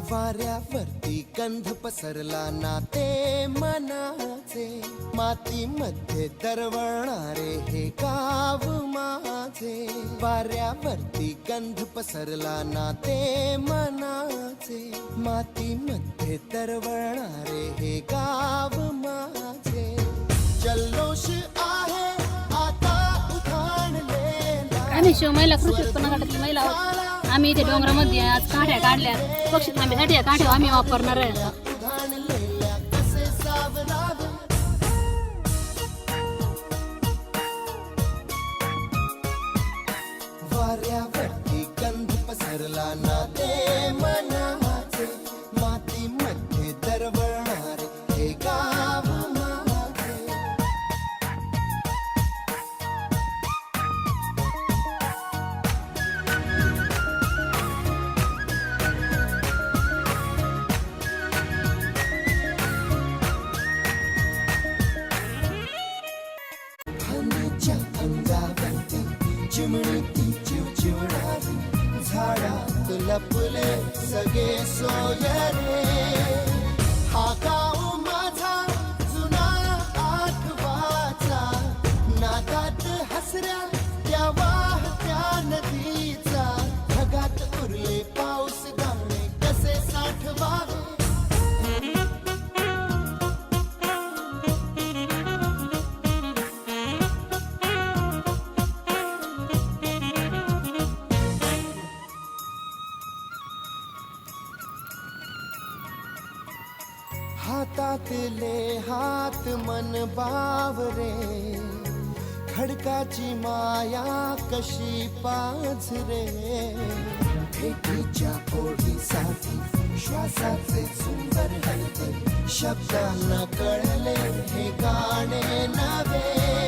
वाऱ्यावरती गंध पसरला नाते मनाचे, मातीमध्ये दरवळणारे हे गाव माझे. वाऱ्यावरती गंध पसरला नाते मनाचे, मातीमध्ये दरवळणारे हे गाव माझे. जल्लोष आहे आता उधाणलेला. आम्ही शिव महिला कृषी उत्पन्न गटातली महिला आहोत. आम्ही इथे डोंगरामध्ये आज काठ्या काढल्या. पक्षी थांबीसाठी या काठ्या आम्ही वापरणार आहे. उधाणलेल्या कसे सावरावे. वाऱ्यावरती गंध पसरला ना ते मनाचे, मातीमध्ये दरवळणारे हे गाव माझे. फांदीच्या अंगावरती चिमणीची चिवचिवणारी, झाडात लपले सगळे सोयरे. हा गाव माझा जुना आठवाचा, नादात हसऱ्या त्या वाहत्या नदीचा. ढगात उरले पाऊस गाणे कसे साठवावे. हातातले हात मन बावरे, खडकाची माया कशी पाझरे. भेटीच्या ओढीसाठी श्वासाचे सुंदर हलते, शब्दांना कळले हे गाणे नवे.